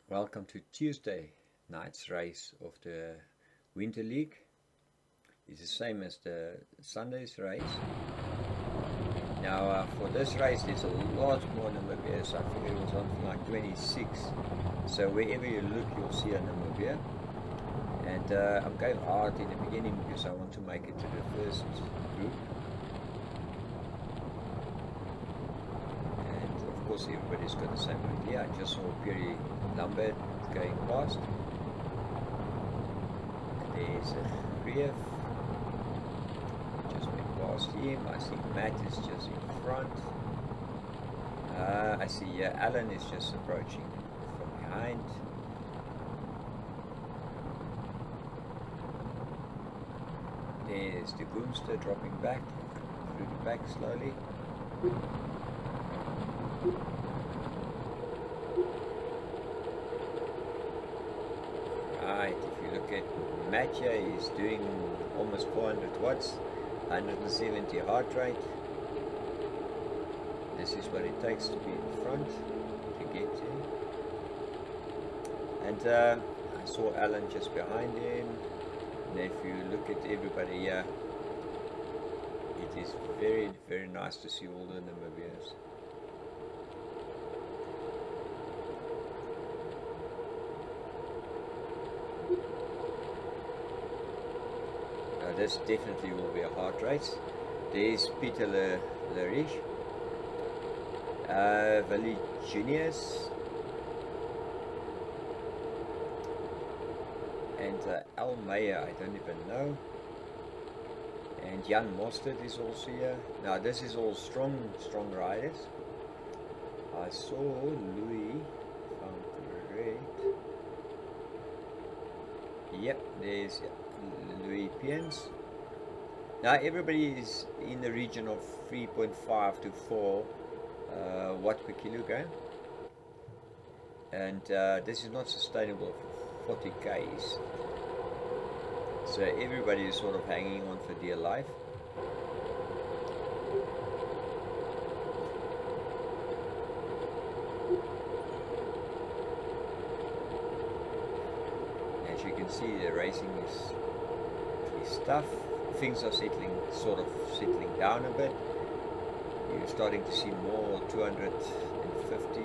Welcome to Tuesday night's race of the Winter League. It's the same as the Sunday's race. Now for this race there's a lot more Namibians. I think it was something like 26. So wherever you look you'll see a Namibia. And I'm going hard in the beginning because I want to make it to the first group. And of course everybody's got the same idea. I just saw Perry Lambert going past. There's a Grief. Just went past him. I see Matt is just in front. I see Alan is just approaching from behind. There's the Goomster dropping back through the back slowly. Right, if you look at Matcha, he's doing almost 400 watts, 170 heart rate. This is what it takes to be in front, to get to. And I saw Alan just behind him. And if you look at everybody here, it is very, very nice to see all the Namibians. This definitely will be a hard race. There's Peter Lariche, Valley Juniors, and Al Meyer, I don't even know. And Jan Mostert is also here. Now this is all strong riders. I saw Louis, if I'm correct. Yep, there's Louis Piens. Now everybody is in the region of 3.5 to 4 watt per kilogram, and this is not sustainable for 40 k's. So everybody is sort of hanging on for dear life. As you can see, the racing is tough. Things are sort of settling down a bit. You're starting to see more 250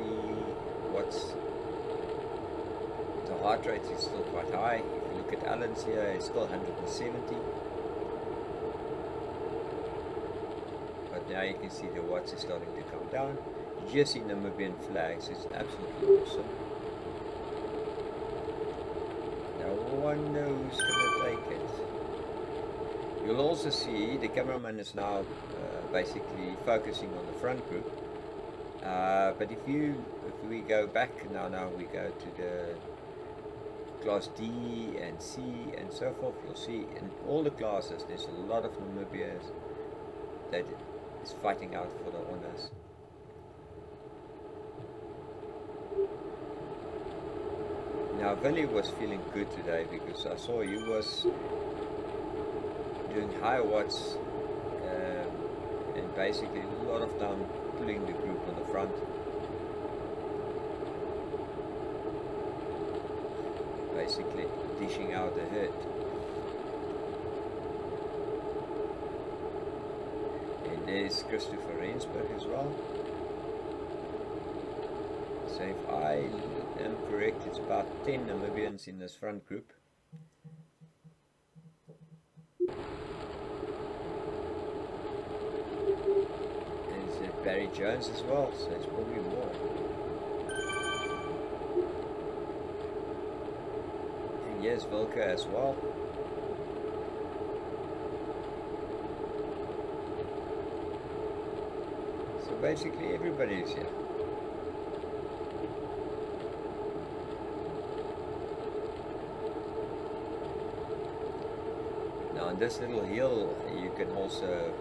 watts. The heart rate is still quite high. If you look at Alan's here, it's still 170. But now you can see the watts is starting to come down. You just see Namibian flags. It's absolutely awesome. Now I wonder who's going to take it. You'll also see the cameraman is now basically focusing on the front group. But if we go back now we go to the class D and C and so forth, you'll see in all the classes there's a lot of Namibians that is fighting out for the honors. Now Willie was feeling good today because I saw he was doing high watts and basically a lot of time pulling the group on the front. Basically dishing out the herd. And there's Christopher Rensburg as well. So if I am correct, it's about 10 Namibians in this front group. Barry Jones as well, so it's probably more. And yes, Volcano as well. So basically everybody is here. Now on this little hill you can also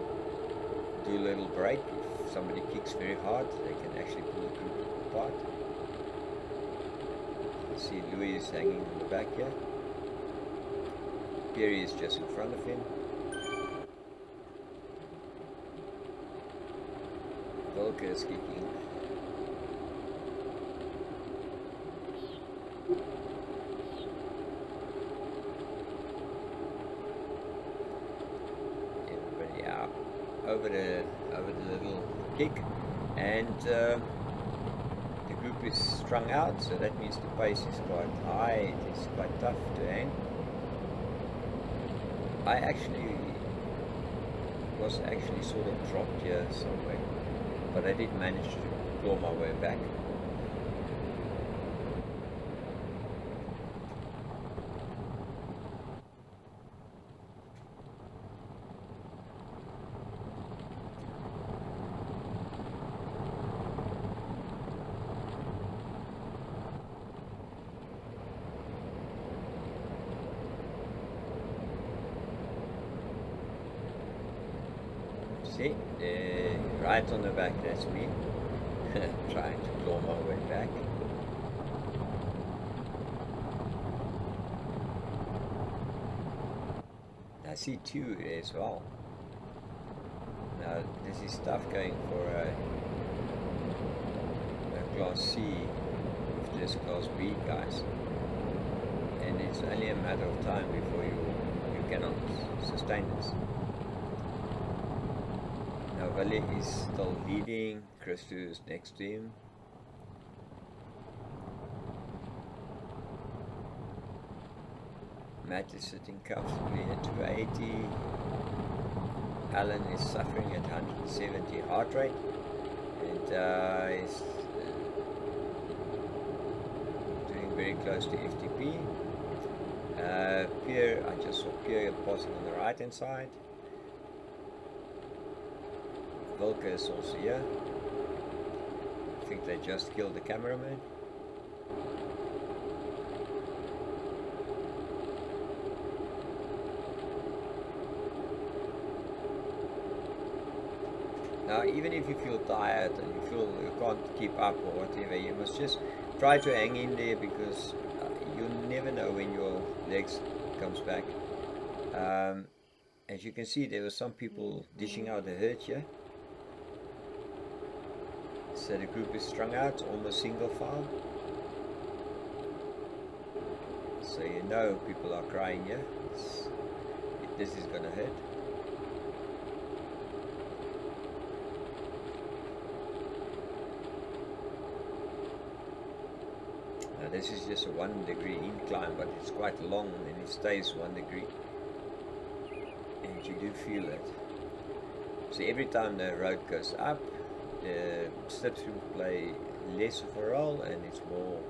do a little break. If somebody kicks very hard, they can actually pull the group apart. You see Louis is hanging in the back here. Perry is just in front of him. Volker is kicking. Everybody out over the little kick, and the group is strung out, so that means the pace is quite high. It is quite tough to hang. I was sort of dropped here somewhere, but I did manage to claw my way back. See, right on the back, that's me, trying to claw my way back. I see two as well. Now, this is tough going for a Class C with this Class B guys. And it's only a matter of time before you cannot sustain this. Now Valle is still leading, Christo is next to him. Matt is sitting comfortably at 280. Alan is suffering at 170 heart rate, and is doing very close to FTP. Pierre, I just saw Pierre passing on the right hand side. Volker is also here. I think they just killed the cameraman. Now, even if you feel tired and you feel you can't keep up or whatever, you must just try to hang in there, because you never know when your legs comes back. As you can see, there were some people dishing out a hurt here. So the group is strung out, almost single file. So you know people are crying here. This is gonna hurt. Now this is just a 1 degree incline, but it's quite long and it stays 1 degree. And you do feel it. So every time the road goes up, the slipstream play less of a role, and it's more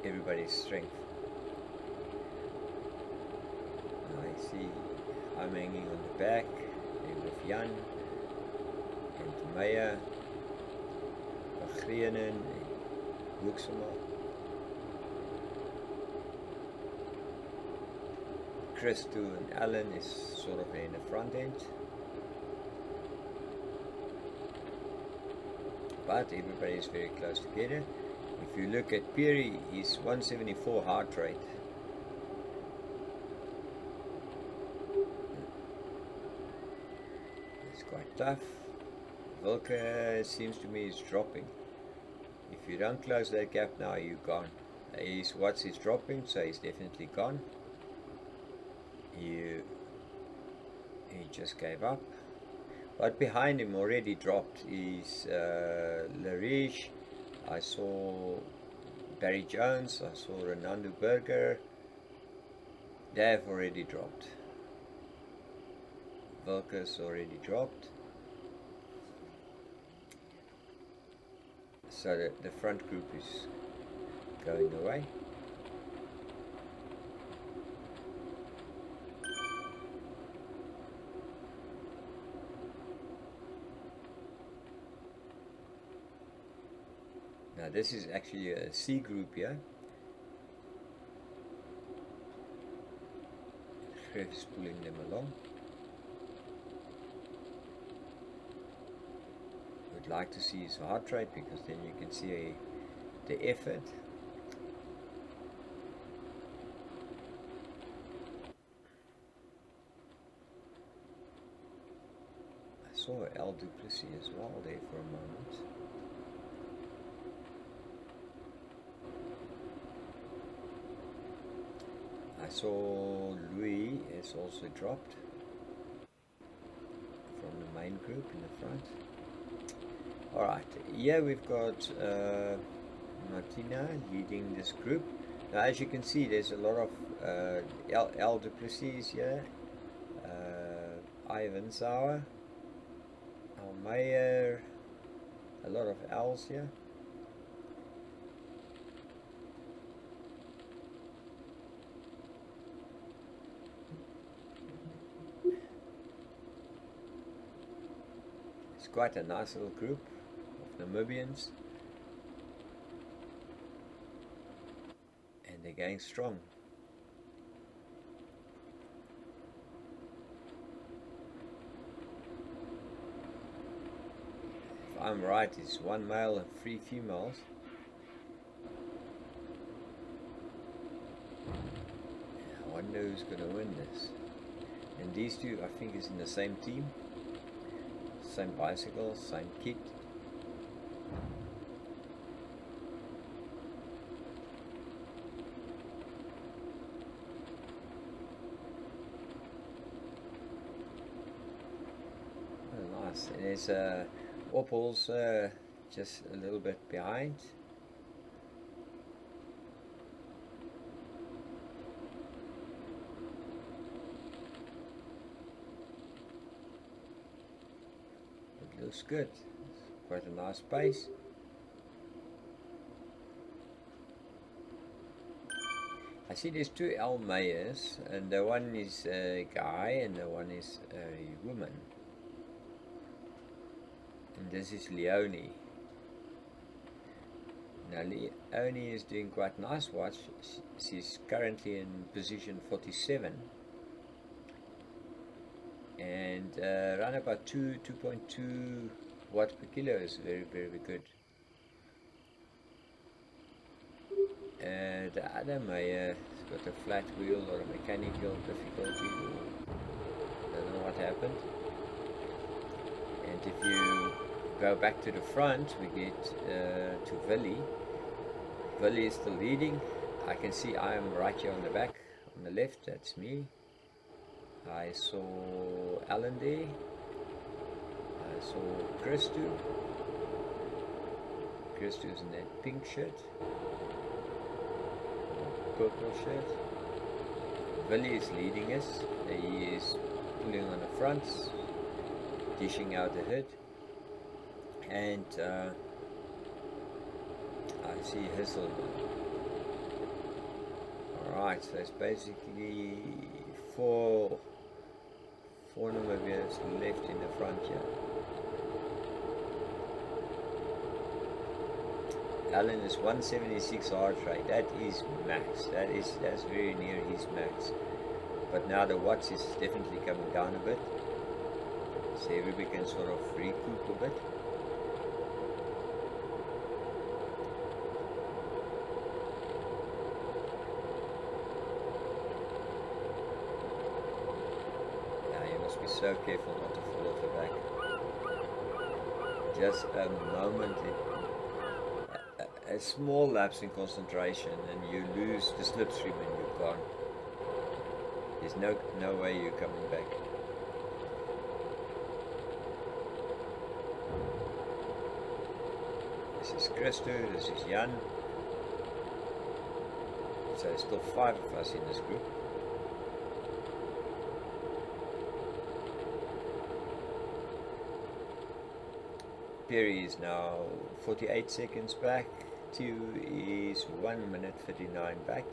everybody's strength. I see I'm hanging on the back, and with Jan and Maya, Agrienen and Hoeksema. Christo and Alan is sort of in the front end. But everybody is very close together. If you look at Perry, he's 174 heart rate. It's quite tough. Volker seems to me is dropping. If you don't close that gap now, you're gone. Watts is dropping, so he's definitely gone. He just gave up. But behind him already dropped is Lariche. I saw Barry Jones. I saw Renando Berger. They have already dropped. Volker's already dropped. So the front group is going away. Now this is actually a C group here. Griff is pulling them along. Would like to see his heart rate, because then you can see the effort. I saw Al Duplessis as well there for a moment. I saw Louis has also dropped from the main group in the front. Alright, here we've got Martina leading this group. Now as you can see, there's a lot of L Duplessis here, Ivan Sauer, Almeyer, a lot of L's here. It's quite a nice little group of Namibians, and they're going strong. If I'm right, it's 1 male and 3 females. I wonder who's going to win this. And these two, I think, is in the same team. Same bicycle, same kit. Oh, nice. And there's Opal's just a little bit behind. Looks good. Quite a nice pace. I see there's 2 Almeyers, and the one is a guy and the one is a woman. And this is Leonie. Now Leonie is doing quite nice watch. She's currently in position 47. And around about 2.2 watts per kilo is very, very good. The other Meyer has got a flat wheel or a mechanical difficulty, I don't know what happened. And if you go back to the front, we get to Willy. Willy is still leading. I can see I am right here on the back, on the left, that's me. I saw Alan there. I saw Christu. Christu is in that pink shirt, purple shirt. Willy is leading us. He is pulling on the fronts, dishing out the hood. And I see Hissel. Alright, so it's basically four Namibians left in the front here. Alan is 176 heart rate. That is max. That's very near his max. But now the watts is definitely coming down a bit, so everybody can sort of recoup a bit. Be so careful not to fall off the back. Just a moment, a small lapse in concentration and you lose the slipstream and you're gone. There's no way you're coming back. This is Christo, this is Jan. So there's still 5 of us in this group. Perry is now 48 seconds back. Tew is 1 minute 39 back.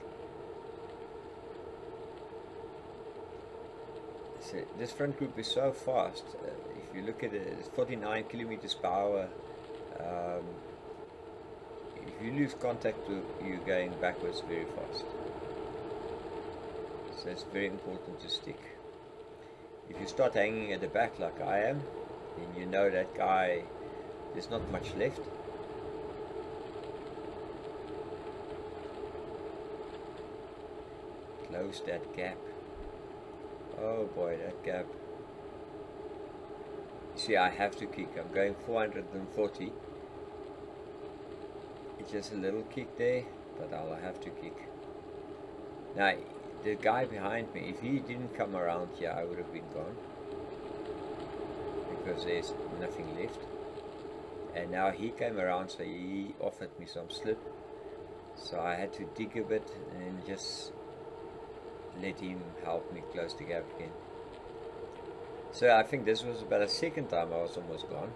So this front group is so fast. If you look at it, it's 49 kilometers per hour. If you lose contact, you're going backwards very fast. So it's very important to stick. If you start hanging at the back like I am, then you know that guy, there's not much left. Close that gap. Oh boy, that gap. See, I have to kick. I'm going 440. It's just a little kick there, but I'll have to kick. Now, the guy behind me, if he didn't come around here, I would have been gone, because there's nothing left. And now he came around, so he offered me some slip, so I had to dig a bit and just let him help me close the gap again. So I think this was about a second time I was almost gone.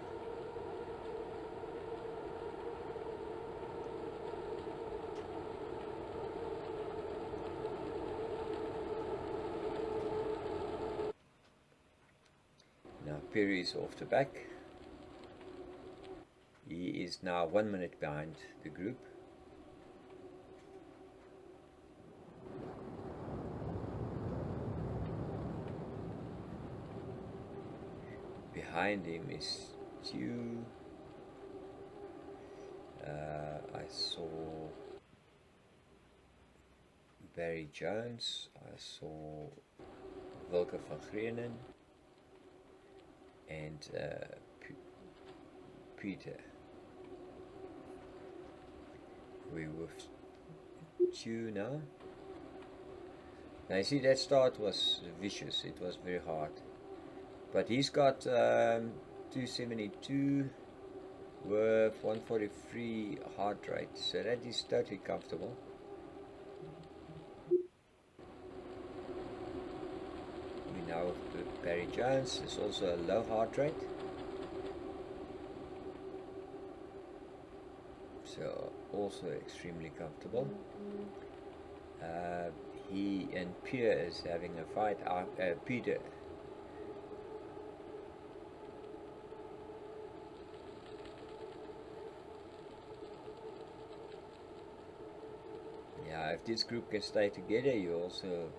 Now Perry is off the back. He is now 1 minute behind the group. Behind him is Stu. I saw Barry Jones. I saw Volker van Grienen and Peter. We with Stu now. Now you see that start was vicious. It was very hard. But he's got 272 with 143 heart rate, so that is totally comfortable. We now with Barry Jones. There's also a low heart rate, so also extremely comfortable. He and Pierre is having a fight. Peter. Yeah, if this group can stay together, you also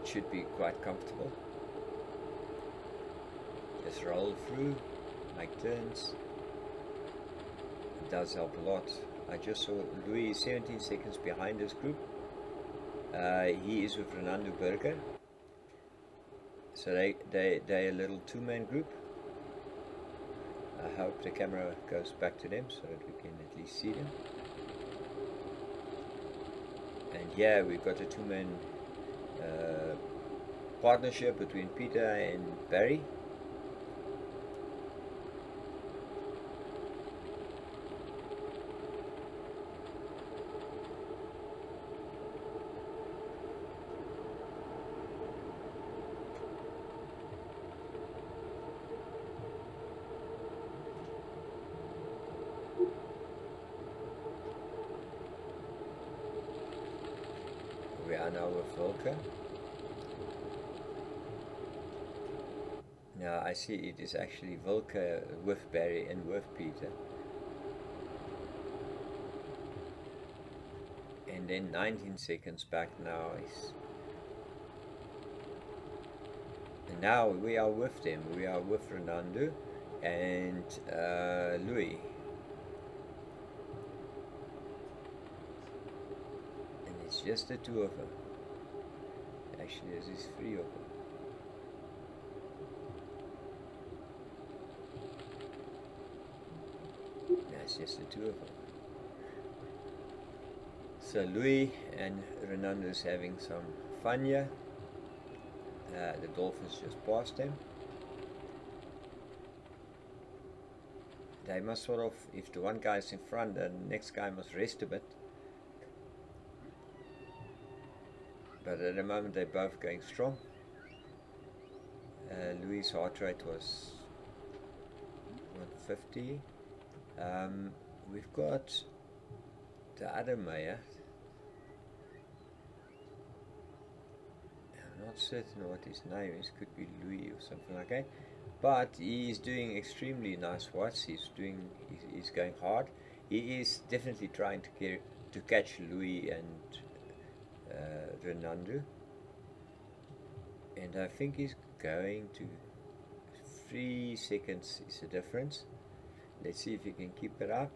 should be quite comfortable. Just roll through, make turns. It does help a lot. I just saw Louis 17 seconds behind this group. He is with Ronaldo Berger. So they're a little two-man group. I hope the camera goes back to them so that we can at least see them. And yeah, we've got a two-man partnership between Peter and Barry. We are now with Volker. Now I see it is actually Volker with Barry and with Peter. And then 19 seconds back now is... And now we are with them. We are with Ronaldo and Louis. It's just the two of them. Actually, there's three of them. Yeah, it's just the two of them. So Louis and Ronaldo's having some fun here. The Dolphins just passed them. They must sort of, if the one guy's in front, the next guy must rest a bit. But at the moment they're both going strong. Louis' heart rate was 150. We've got the other mayor. I'm not certain what his name is. Could be Louis or something like that. But he is doing extremely nice watts. He's going hard. He is definitely trying to catch Louis and Ronaldo, and I think he's going to 3 seconds is the difference. Let's see if he can keep it up.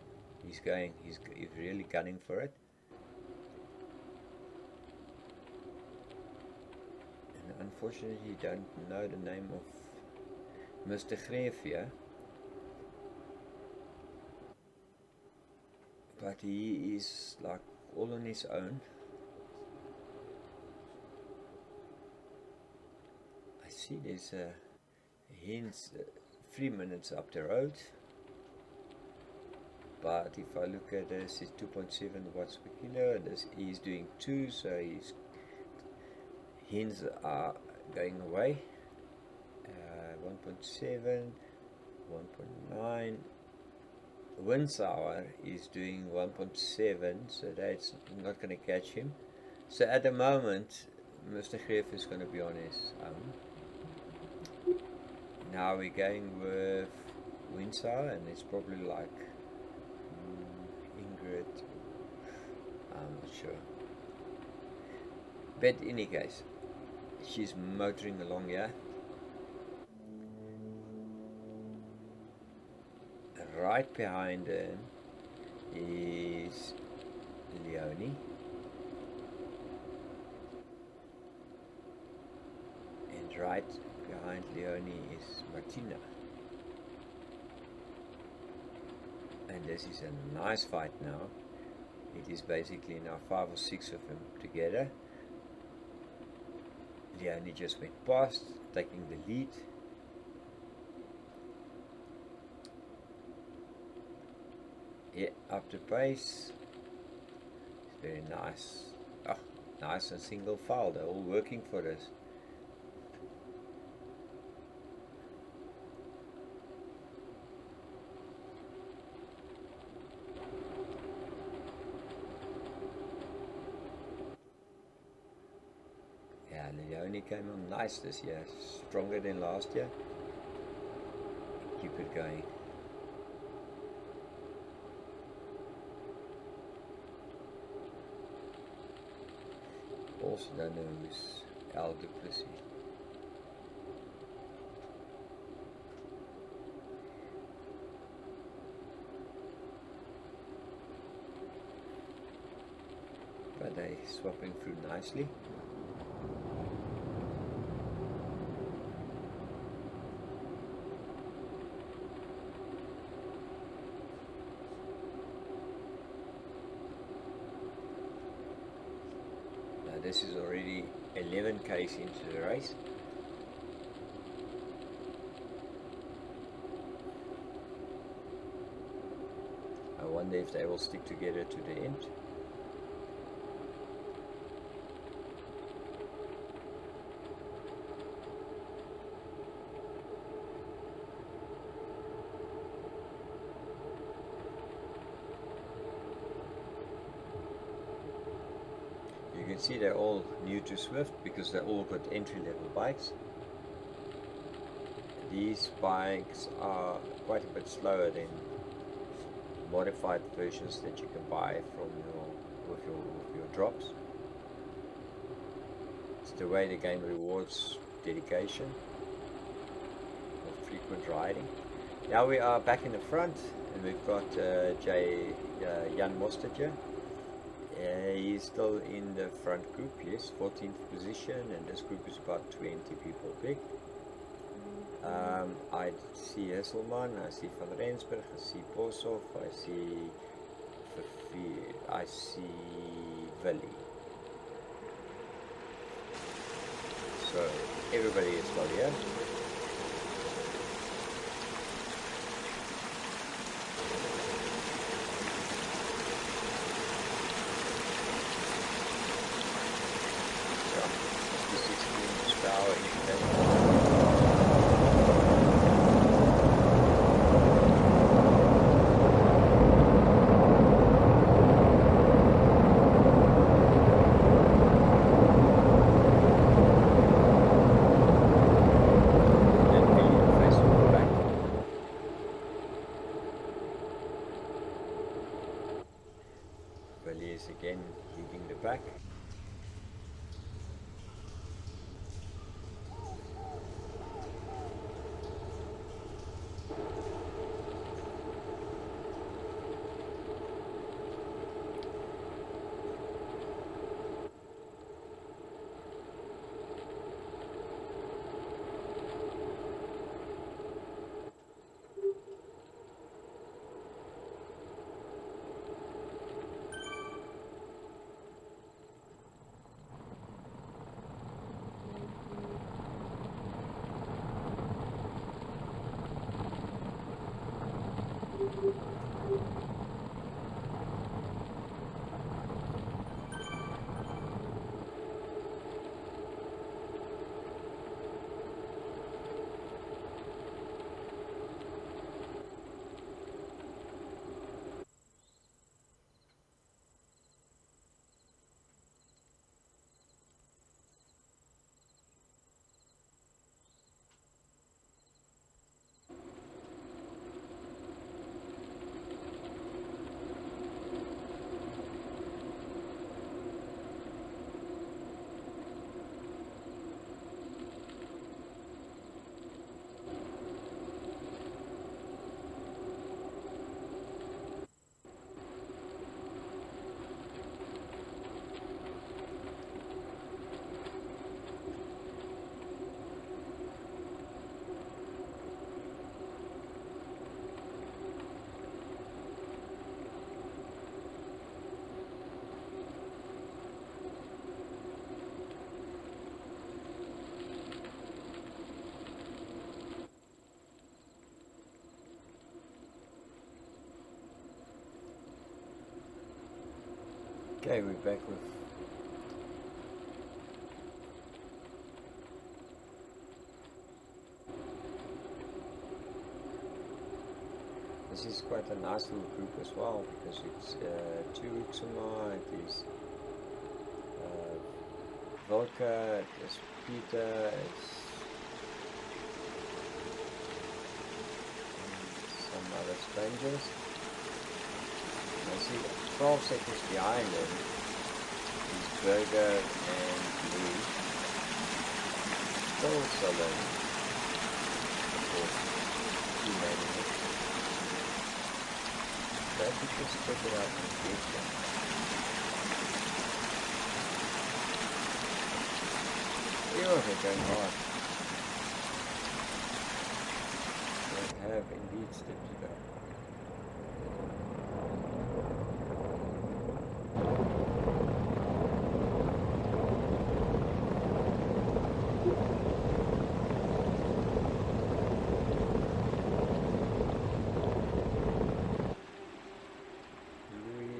He's really gunning for it. And unfortunately, don't know the name of Mr. Grevia, but he is like all on his own. see there's a hence 3 minutes up the road, but if I look at this, it's 2.7 watts per kilo, and this he's doing 2, so his hens are going away. 1.7, 1.9. Windsour is doing 1.7, so that's not going to catch him. So at the moment, Mr. Greef is going to be on his own. Now we're going with Windsour, and it's probably like Ingrid. I'm not sure. But in any case, she's motoring along here. Right behind her is Leonie, and right behind Leonie is Martina. And this is a nice fight now. It is basically now 5 or 6 of them together. Leonie just went past, taking the lead. Yeah, up the pace. It's very nice. Oh, nice and single file. They're all working for us. Yeah, Leonie came on nice this year. Stronger than last year. Keep it going. Also don't know who's Al Duplessis. But they're swapping through nicely. This is already 11 k's into the race. I wonder if they will stick together to the end. You can see they're all new to Zwift because they all got entry-level bikes. These bikes are quite a bit slower than modified versions that you can buy from with your drops. It's the way the game rewards dedication or frequent riding. Now we are back in the front, and we've got Jan Mostert here. He's still in the front group, yes, 14th position, and this group is about 20 people big. I see Hesselman, I see Van Rensburg, I see Boshoff, I see Verveer, I see Willy. So everybody is still here. Willy is again leading the pack. Okay, we're back with this is quite a nice little group as well, because it's 2 weeks more. It is Volker, it's Peter, it's some other strangers. I see 12 seconds behind them is Berger and Lee. Still solid. Of course, remaining it. So I could just check it out in the future. They're going hard. They have indeed steps to go.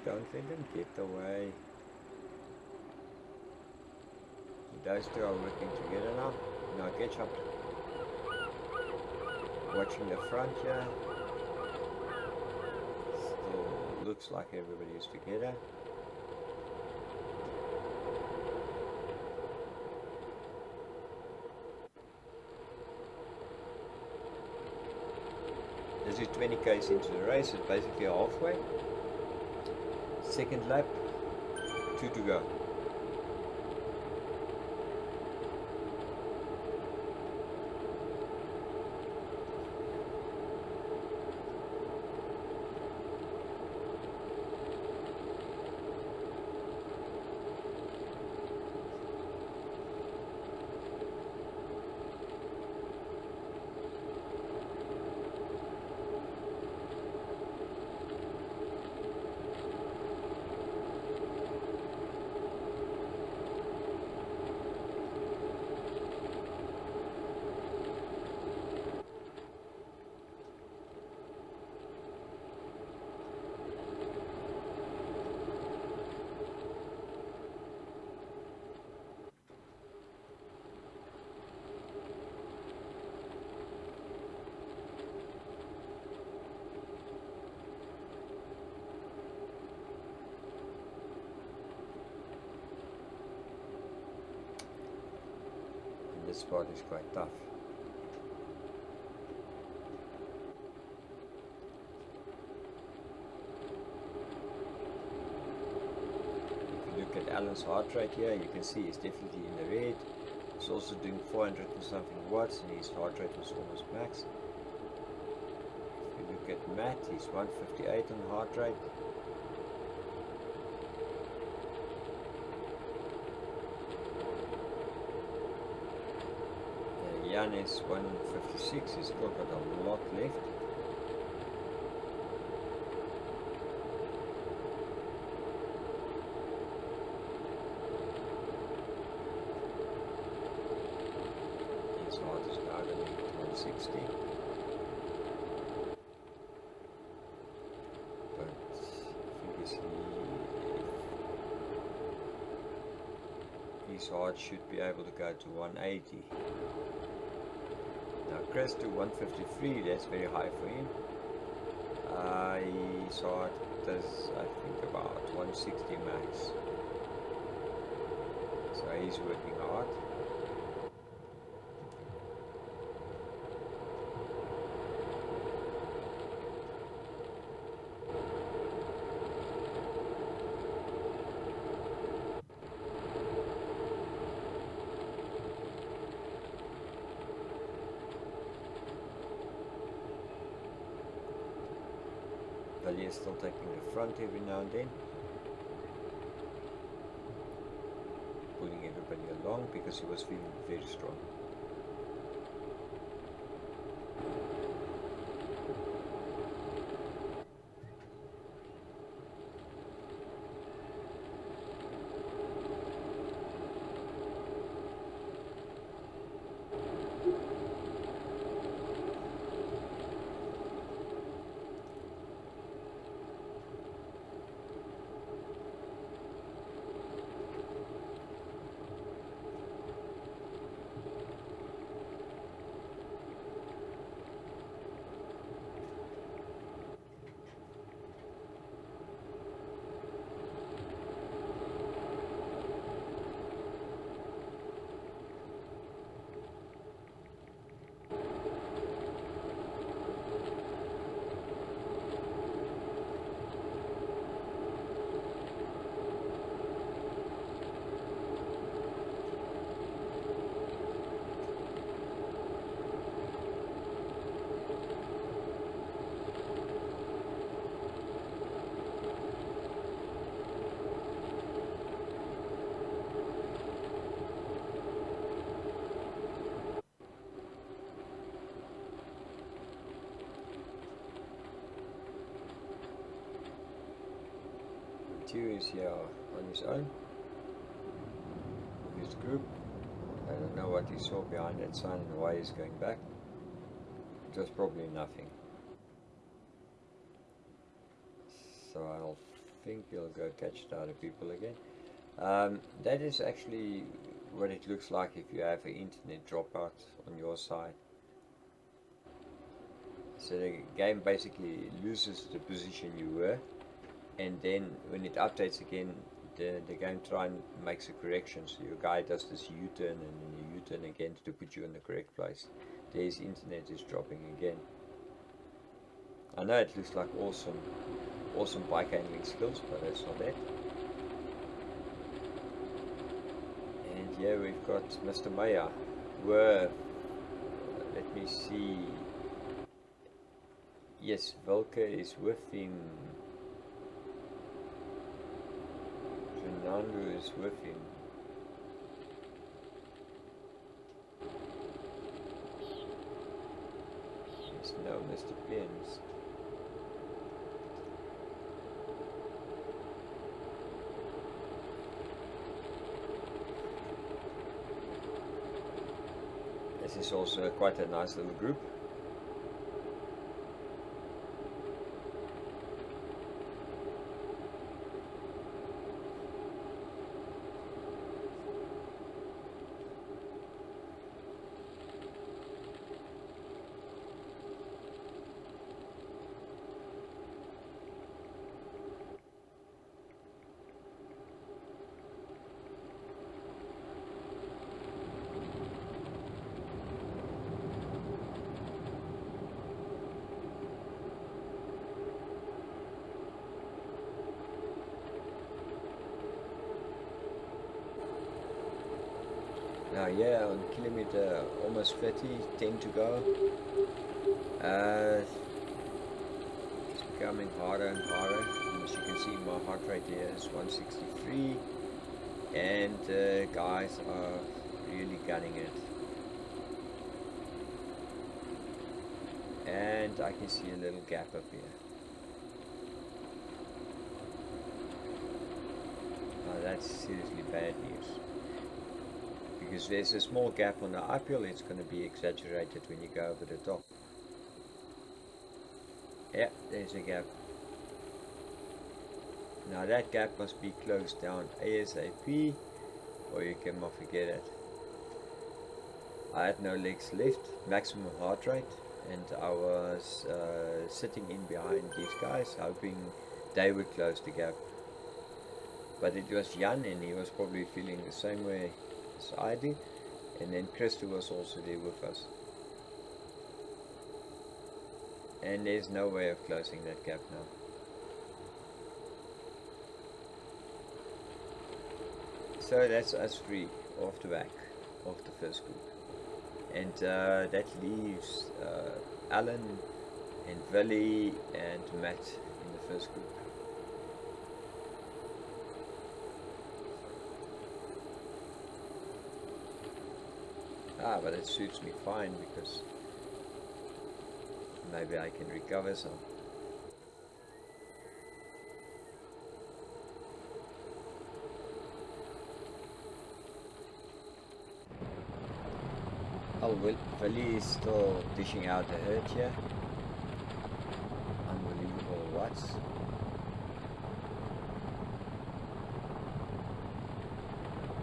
Don't let them get away. Those two are working together now. Now catch up. Watching the front here. Still looks like everybody is together. This is 20 k's into the race. It's basically halfway. Second lap, 2 to go. This spot is quite tough. If you look at Alan's heart rate here, you can see he's definitely in the red. He's also doing 400 and something watts, and his heart rate was almost max. If you look at Matt, he's 158 on heart rate. Jan is 156, he's still got a lot left. His heart is now going to be 160. But obviously his heart should be able to go to 180. Now Chris to 153, that's very high for him. His heart does, I think, about 160 max. So he's working hard. He is still taking the front every now and then, pulling everybody along because he was feeling very strong. Stu is here on his own with his group. I don't know what he saw behind that sign and why he's going back. It was probably nothing. So I'll think he'll go catch the other people again. That is actually what it looks like if you have an internet dropout on your side. So the game basically loses the position you were, and then when it updates again, the game makes a correction. So your guy does this U-turn and then you U-turn again to put you in the correct place. There's internet is dropping again. I know it looks like awesome bike handling skills, but that's not it. And here we've got Mr. Maya, let me see. Yes, Volker is with him. Fernando is with him. There's no Mr. Pianist. This is also quite a nice little group. Now yeah, on kilometer almost 30, 10 to go. It's becoming harder and harder. And as you can see, my heart rate here is 163, and guys are really gunning it. And I can see a little gap up here. Now that's seriously bad news. Because there's a small gap on the uphill, it's going to be exaggerated when you go over the top. Yeah, there's a gap. Now that gap must be closed down ASAP, or you can forget it. I had no legs left, maximum heart rate, and I was sitting in behind these guys, hoping they would close the gap. But it was Jan, and he was probably feeling the same way as I did, and then Christo was also there with us, and there's no way of closing that gap now. So that's us three off the back of the first group, and that leaves Alan and Willie and Matt in the first group. But it suits me fine because maybe I can recover some. Oh, Willie is still dishing out the hurt here. Unbelievable watts.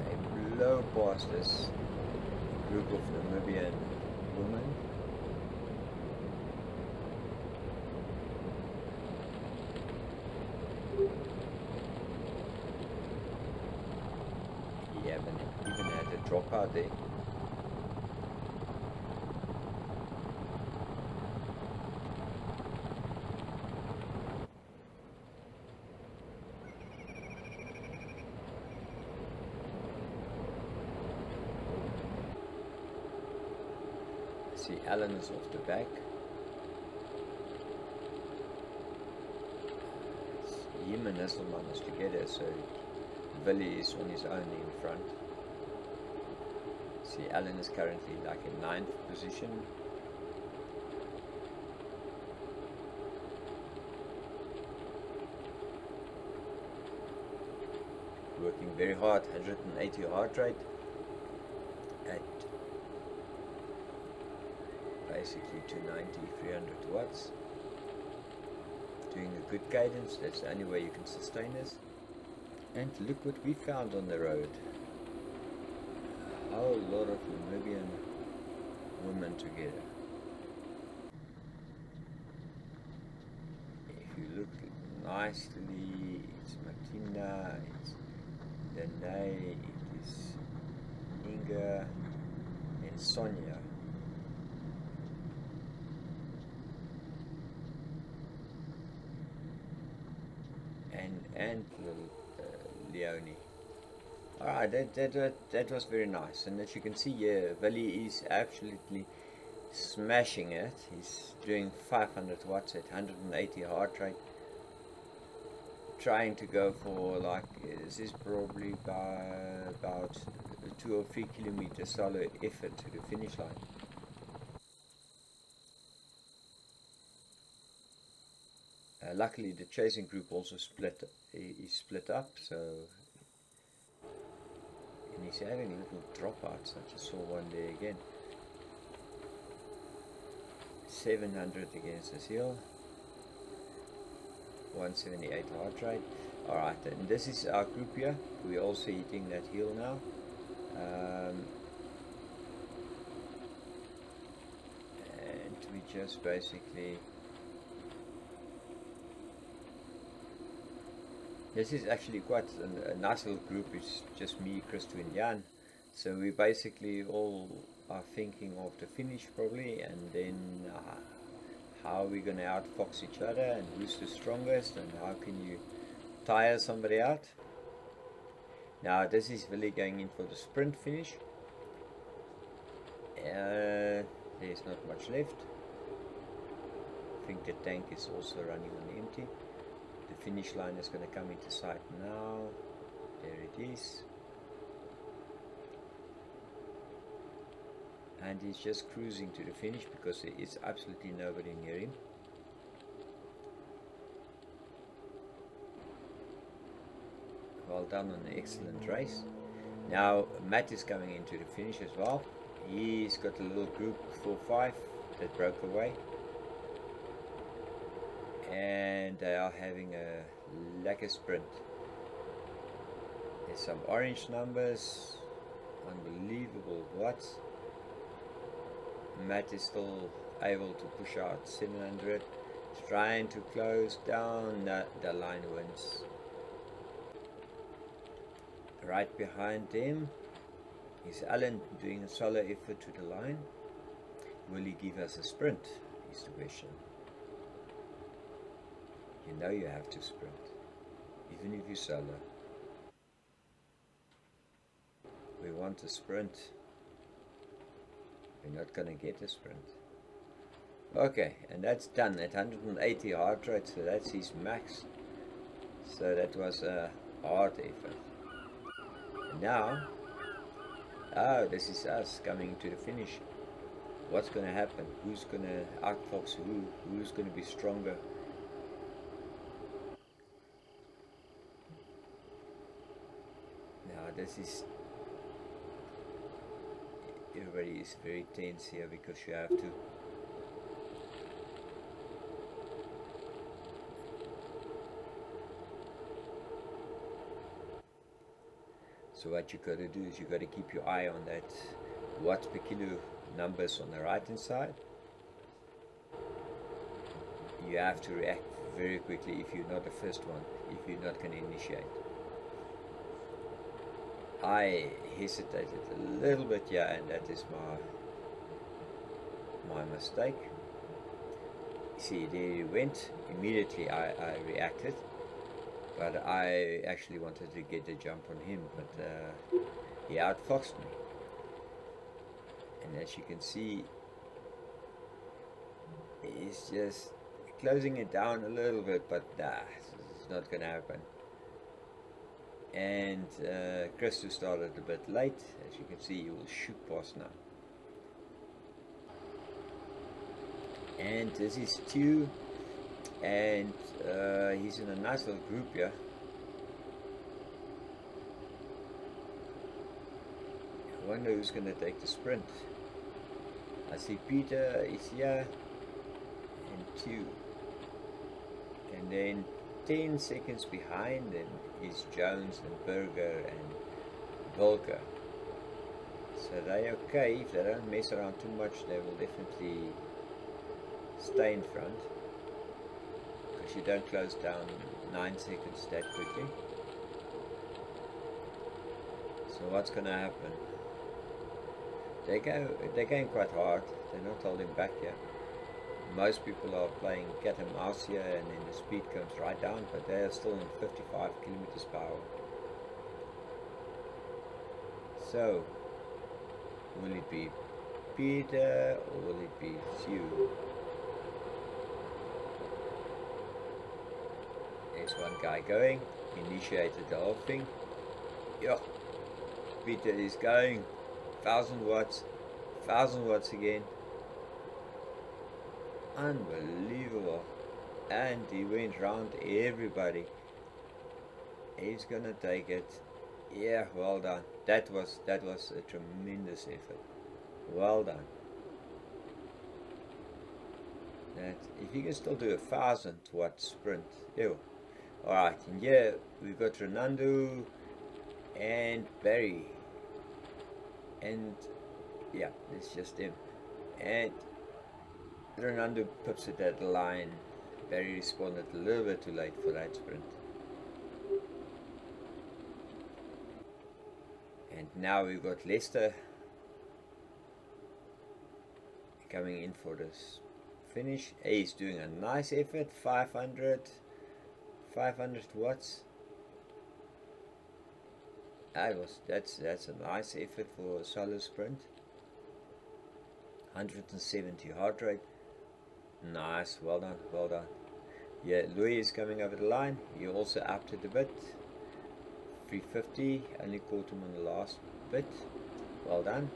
They blow past this group of Namibian women. He even had a dropout there. See, Alan is off the back. Him and Hasselman is together, so Willie is on his own in front. See, Alan is currently like in 9th position. working very hard, 180 heart rate at basically 290, 300 watts. Doing a good cadence, that's the only way you can sustain this. And look what we found on the road. A whole lot of Namibian women together. If you look nicely, it's Martina, it's Danae, it is Inga and Sonia. And Leonie. Alright, that was very nice. And as you can see here, Willie is absolutely smashing it. He's doing 500 watts at 180 heart rate. Trying to go for, like, this is probably about 2 or 3 kilometer solo effort to the finish line. Luckily the chasing group also is split up, so, and he's having little dropouts. I just saw one there again. 700 against this hill, 178 heart rate. Alright, and this is our group here. We're also hitting that hill now. And we just basically, this is actually quite a nice little group. It's just me, Christo and Jan. So we basically all are thinking of the finish probably, and then how we're going to outfox each other and who's the strongest and how can you tire somebody out. Now this is really going in for the sprint finish. There's not much left. I think the tank is also running on empty. The finish line is going to come into sight now. There it is. And he's just cruising to the finish because there is absolutely nobody near him. Well done on an excellent race. Now Matt is coming into the finish as well. He's got a little group 4-5 that broke away. And they are having a lacquer sprint. There's some orange numbers, unbelievable watts. Matt is still able to push out 700, trying to close down the line wins. Right behind them is Alan doing a solo effort to the line. Will he give us a sprint is the question. You know you have to sprint, even if you solo. We want a sprint. We're not gonna get a sprint. Okay, and that's done at 180 heart rate, so that's his max. So that was a hard effort. And now, this is us coming to the finish. What's gonna happen? Who's gonna outfox who? Who's gonna be stronger? This is, everybody is very tense here because you have to so what you got to do is you got to keep your eye on that watts per kilo numbers on the right hand side. You have to react very quickly if you're not the first one, if you're not going to initiate. I hesitated a little bit, yeah, and that is my mistake. See, there he went. Immediately I reacted, but I actually wanted to get a jump on him, but he outfoxed me. And as you can see, he's just closing it down a little bit, but it's not going to happen. And Christo started a bit late. As you can see, he will shoot past now. And this is Stu, and he's in a nice little group here. wonder who's going to take the sprint. I see Peter is here, and 2. And then 10 seconds behind them is Jones and Berger and Volker. So they're okay. If they don't mess around too much, they will definitely stay in front. Because you don't close down 9 seconds that quickly. So what's going to happen? They're going quite hard. They're not holding back yet. Most people are playing cat and mouse here, and then the speed comes right down, but they are still in 55 kilometers per hour. So, will it be Peter or will it be Hugh? There's one guy going, initiated the whole thing. Yeah, Peter is going, 1000 watts again. Unbelievable. And he went round everybody. He's gonna take it. Yeah, well done. That was a tremendous effort. Well done. That if you can still do 1000 watt sprint. Ew. Alright, and yeah, we've got Renando and Barry. And yeah, it's just him. And Renando pips it at the line. Barry responded a little bit too late for that sprint. And now we've got Lester coming in for this finish. He's doing a nice effort, 500 watts. That's a nice effort for a solo sprint. 170 heart rate. Nice, well done. Yeah, Louis is coming over the line. He also upped it a bit. 350, only caught him on the last bit. Well done.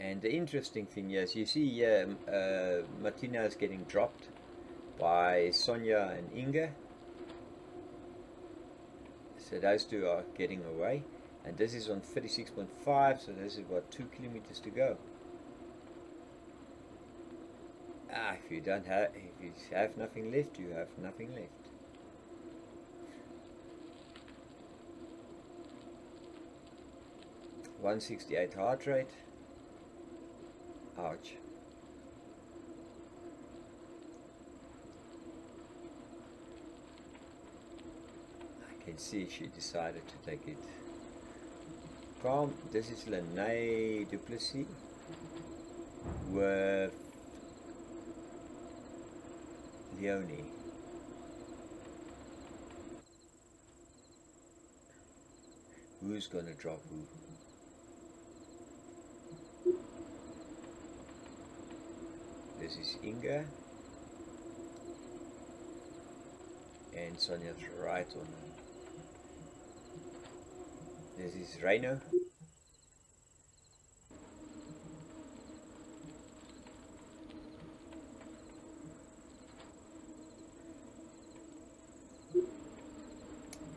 And the interesting thing is, you see here, Martina is getting dropped by Sonia and Inge. So those two are getting away. And this is on 36.5, so this is what, 2 kilometers to go. If you have nothing left, you have nothing left. .168 heart rate. Ouch. I can see she decided to take it calm. This is Lene Duplessis with Leonie. Who's gonna drop who? This is Inga, and Sonia's right on her. This is Reino.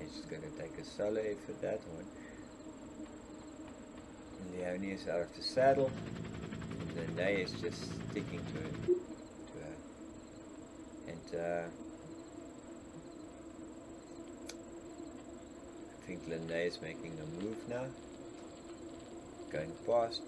It's gonna take a solo for that one. Leonie is out of the saddle. Lene is just sticking to her. And I think Lene is making a move now. Going past.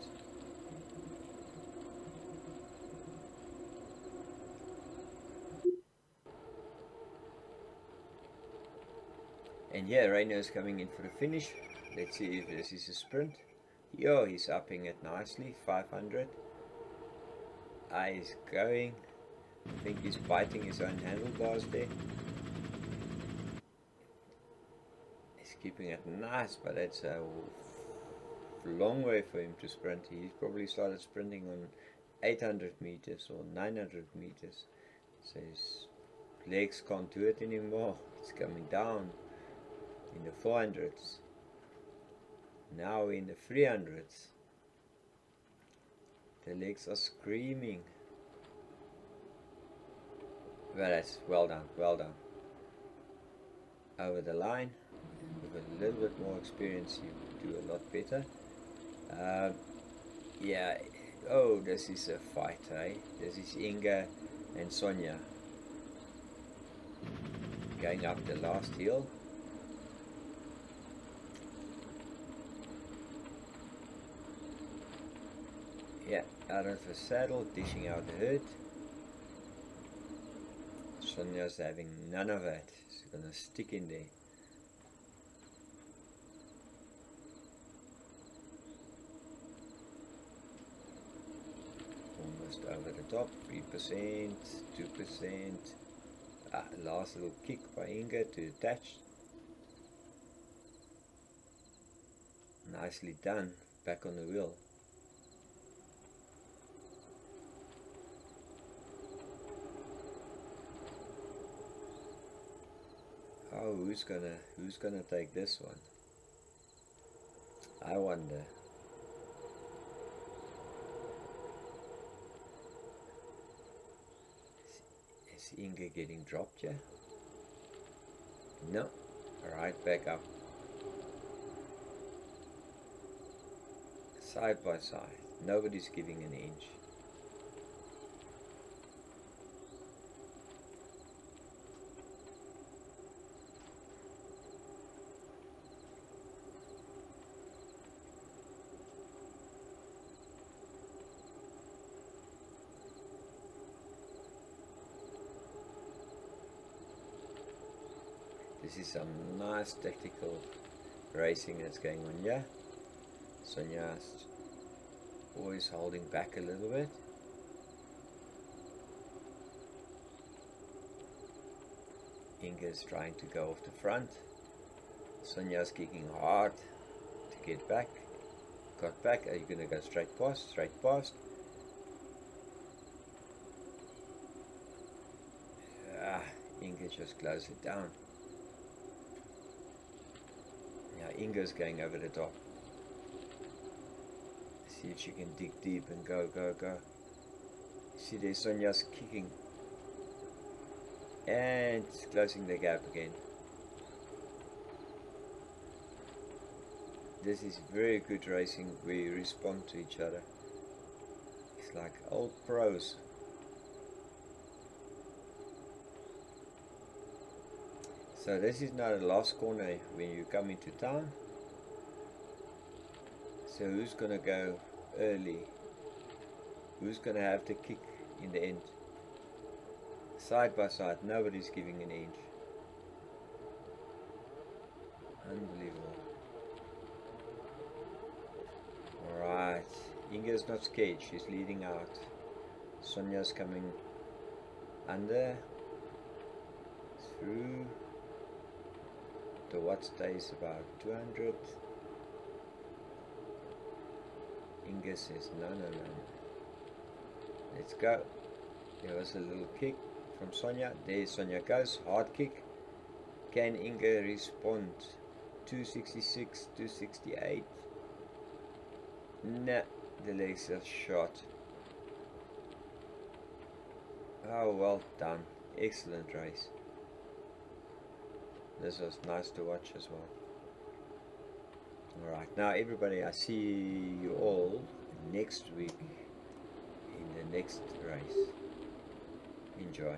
And yeah, Reino is coming in for the finish. Let's see if this is a sprint. Yo, he's upping it nicely, 500. He's going. I think he's biting his own handlebars there. He's keeping it nice, but it's a long way for him to sprint. He's probably started sprinting on 800 meters or 900 meters. So his legs can't do it anymore. It's coming down in the 400s. Now in the 300s. The legs are screaming. Well, that's well done. Over the line. with a little bit more experience, you do a lot better. Yeah. Oh, this is a fight, eh? This is Inga and Sonia going up the last hill. Yeah, out of the saddle, dishing out the hurt. Sonia's having none of that. She's gonna stick in there. Almost over the top. 3%, 2%. Last little kick by Inga to attach. Nicely done. Back on the wheel. Oh, who's gonna take this one? I wonder. Is Inga getting dropped here? No. Alright, back up. Side by side. Nobody's giving an inch. This is some nice tactical racing that's going on here. Sonia's always holding back a little bit. Inga's trying to go off the front. Sonia's kicking hard to get back. Got back. Are you going to go straight past? Straight past. Inga just closed it down. Now Inga's going over the top. See if she can dig deep and go. See there, Sonia's kicking. And closing the gap again. This is very good racing where you respond to each other. It's like old pros. So this is now the last corner when you come into town. So who's gonna go early? Who's gonna have the kick in the end? Side by side, nobody's giving an inch. Unbelievable. Alright, Inga's not scared, she's leading out. Sonia's coming under, through. The watt stays about 200. Inga says no. Let's go. There was a little kick from Sonia. There Sonia goes. Hard kick. Can Inga respond? 266, 268. Nah, the legs are shot. Oh, well done. Excellent race. This was nice to watch as well. Alright, now everybody, I see you all next week in the next race. Enjoy.